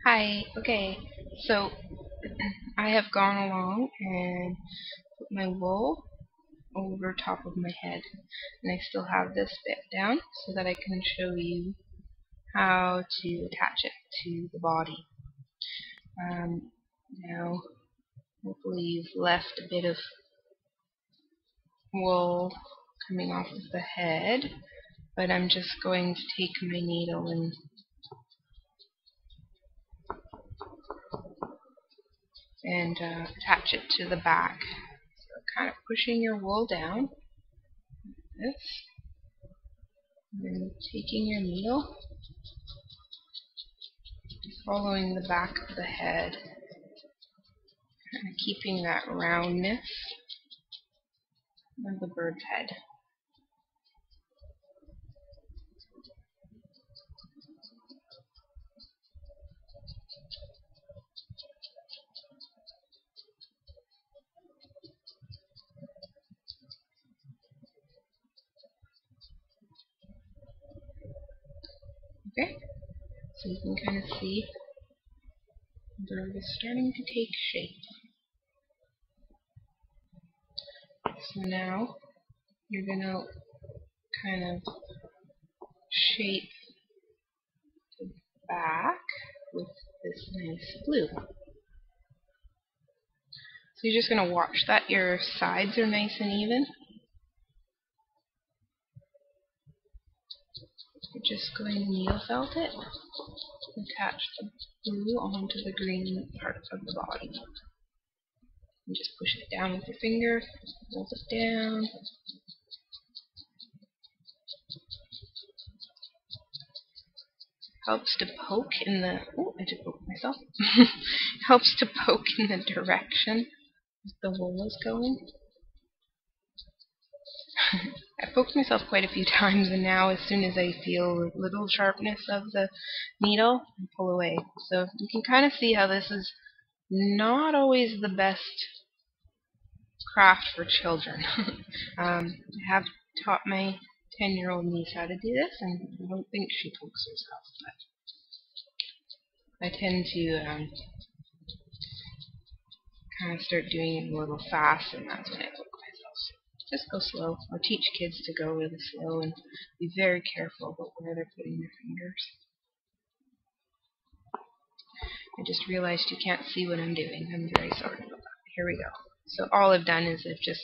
Hi, okay, so I have gone along and put my wool over top of my head, and I still have this bit down so that I can show you how to attach it to the body. Now, hopefully you've left a bit of wool coming off of the head, but I'm just going to take my needle and attach it to the back. So kind of pushing your wool down, like this. And then taking your needle, following the back of the head, kind of keeping that roundness of the bird's head. Okay, so you can kind of see the bird is starting to take shape. So now you're going to kind of shape the back with this nice blue. So you're just going to watch that your sides are nice and even. You're just going to needle felt it, attach the blue onto the green part of the body. And just push it down with your finger, hold it down. Helps to poke in the, oh, I just poked myself. Helps to poke in the direction the wool is going. I poked myself quite a few times, and now as soon as I feel a little sharpness of the needle, I pull away. So you can kind of see how this is not always the best craft for children. I have taught my 10-year-old niece how to do this, and I don't think she pokes herself, but I tend to kind of start doing it a little fast, and that's when I poke myself. So just go slow. I'll teach kids to go really slow and be very careful about where they're putting their fingers. I just realized you can't see what I'm doing. I'm very sorry about that. Here we go. So all I've done is I've just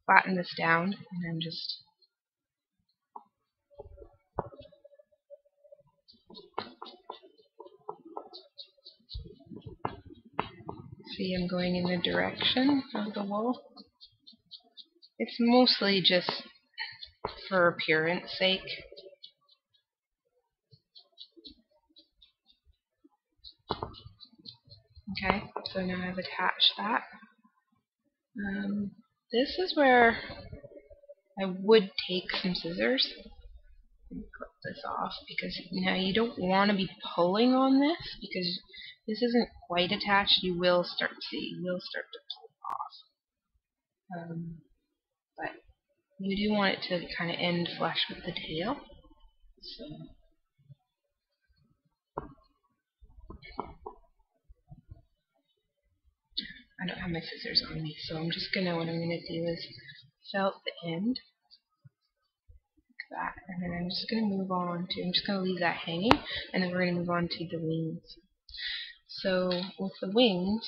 flattened this down, and I'm just see I'm going in the direction of the wool. It's mostly just for appearance sake. Okay, so now I've attached that. This is where I would take some scissors and clip this off, because now you don't want to be pulling on this, because this isn't quite attached. You will start to pull off. But you do want it to kind of end flush with the tail. So I don't have my scissors on me, so what I'm gonna do is felt the end like that, and then I'm just gonna I'm just gonna leave that hanging, and then we're gonna move on to the wings. So with the wings,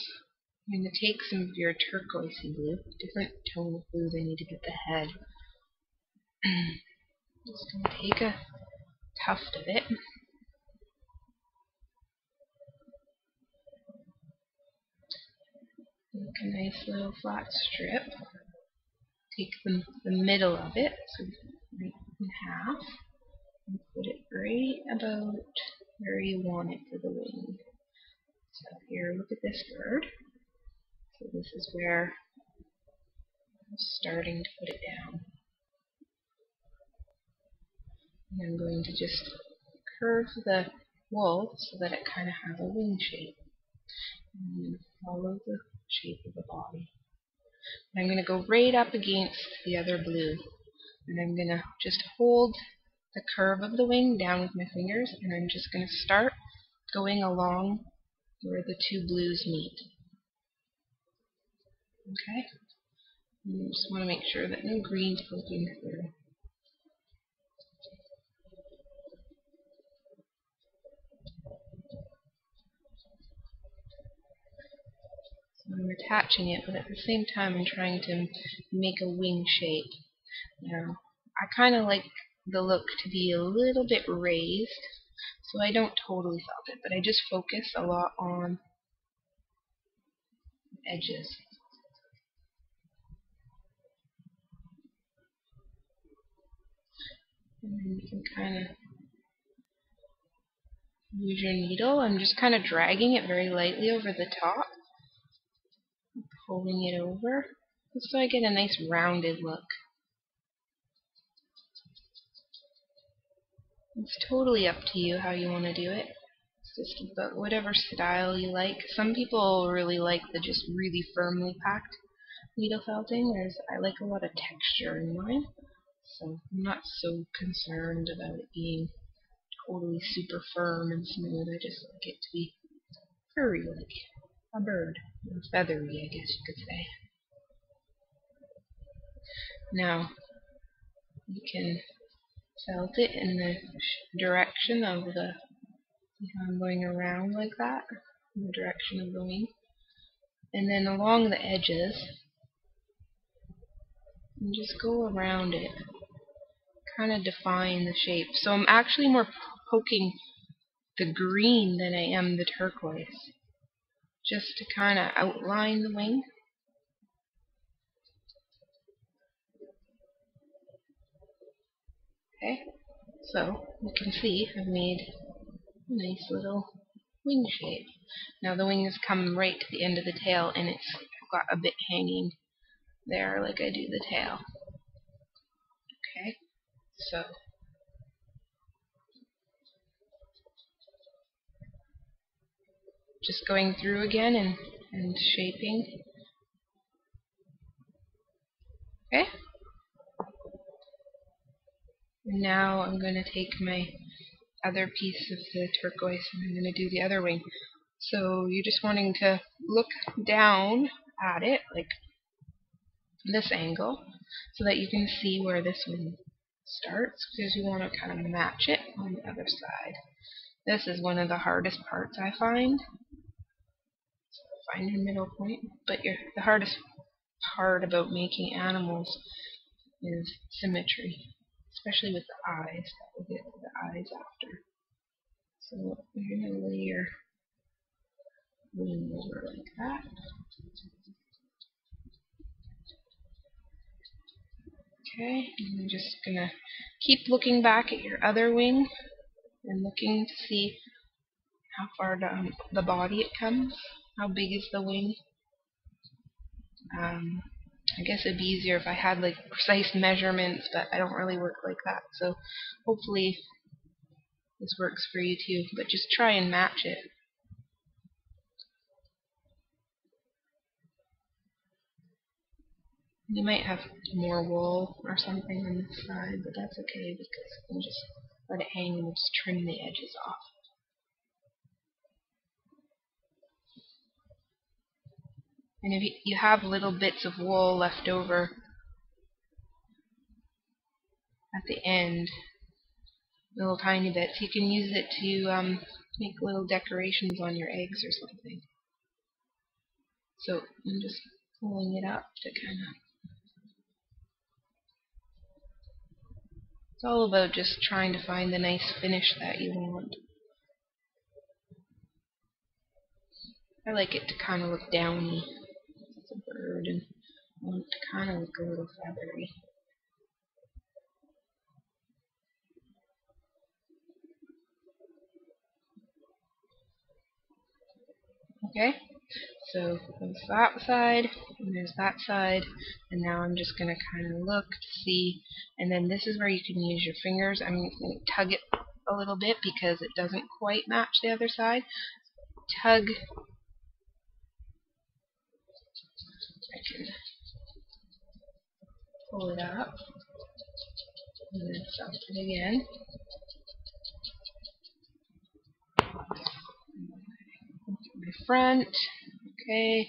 I'm gonna take some of your turquoisey blue, different tone of blue than you did with the head. Just gonna take a tuft of it. Make a nice little flat strip. Take the middle of it, so right in half, and put it right about where you want it for the wing. So here, look at this bird. So this is where I'm starting to put it down. And I'm going to just curve the wool so that it kind of has a wing shape. And I'm going to follow the shape of the body. And I'm going to go right up against the other blue. And I'm going to just hold the curve of the wing down with my fingers, and I'm just going to start going along where the two blues meet. Okay? And you just want to make sure that no green's poking through. So I'm attaching it, but at the same time I'm trying to make a wing shape. Now, I kind of like the look to be a little bit raised, so I don't totally felt it, but I just focus a lot on edges. And then you can kind of use your needle. I'm just kind of dragging it very lightly over the top, pulling it over, just so I get a nice rounded look. It's totally up to you how you want to do it. It's just about whatever style you like. Some people really like the just really firmly packed needle felting, whereas I like a lot of texture in mine. So I'm not so concerned about it being totally super firm and smooth. I just like it to be furry, like a bird. And feathery, I guess you could say. Now, you can felt it in the direction of the, see how I'm going around like that? In the direction of the wing. And then along the edges, and just go around it. Kind of define the shape. So I'm actually more poking the green than I am the turquoise. Just to kind of outline the wing. Okay, so you can see I've made a nice little wing shape. Now the wings come right to the end of the tail, and it's got a bit hanging there like I do the tail. Okay, so just going through again and shaping. Okay, and now I'm going to take my other piece of the turquoise and I'm going to do the other wing. So you're just wanting to look down at it like this angle so that you can see where this wing starts, because you want to kind of match it on the other side. This is one of the hardest parts I find. So find your middle point, but the hardest part about making animals is symmetry, especially with the eyes. That will get to the eyes after. So you're going to lay your wing over like that. Okay, and I'm just going to keep looking back at your other wing and looking to see how far down the body it comes. How big is the wing? I guess it'd be easier if I had like precise measurements, but I don't really work like that. So hopefully this works for you too, but just try and match it. You might have more wool or something on this side, but that's okay because you can just let it hang and just trim the edges off. And if you have little bits of wool left over at the end, little tiny bits, you can use it to make little decorations on your eggs or something. So I'm just pulling it up to kind of. It's all about just trying to find the nice finish that you want. I like it to kind of look downy. It's a bird, and I want it to kind of look a little feathery. Okay, so there's that side, and there's that side, and now I'm just going to kind of look to see, and then this is where you can use your fingers. I'm going to tug it a little bit because it doesn't quite match the other side. Tug. I can pull it up, and then felt it again. My front. Okay.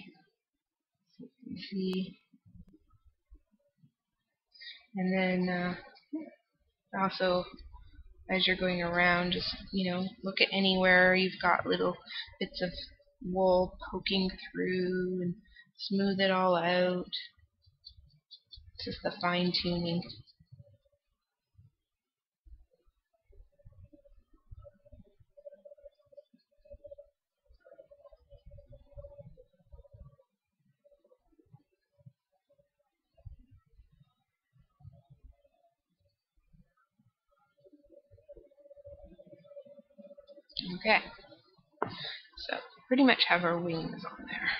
So you can see. And then also, as you're going around, just, look at anywhere you've got little bits of wool poking through and smooth it all out. Just the fine tuning. Okay, so pretty much have our wings on there.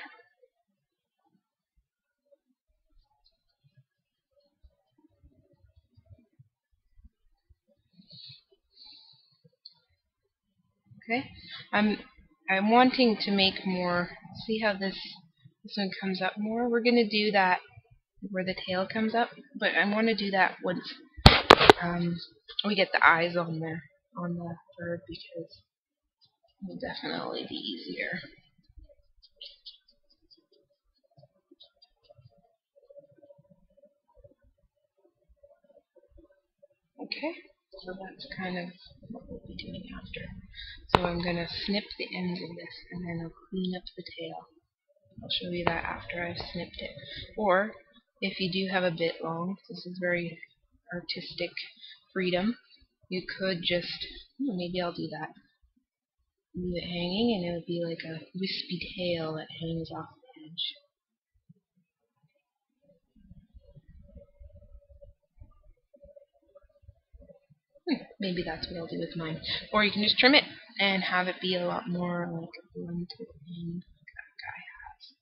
Okay, I'm wanting to make more. See how this one comes up more? We're gonna do that where the tail comes up, but I want to do that once we get the eyes on the bird, because it'll definitely be easier. Okay, so that's kind of what we'll be doing after. So I'm going to snip the ends of this, and then I'll clean up the tail. I'll show you that after I've snipped it. Or, if you do have a bit long, this is very artistic freedom, you could just, maybe I'll do that. Leave it hanging, and it would be like a wispy tail that hangs off the edge. Maybe that's what I'll do with mine. Or you can just trim it and have it be a lot more like a blunted end like that guy has.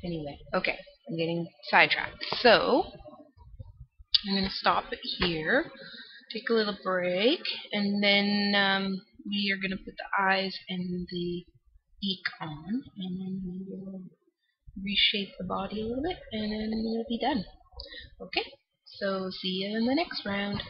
Anyway, okay, I'm getting sidetracked. So, I'm going to stop it here, take a little break, and then we are going to put the eyes and the beak on, and then we will reshape the body a little bit, and then we'll be done. Okay, so see you in the next round.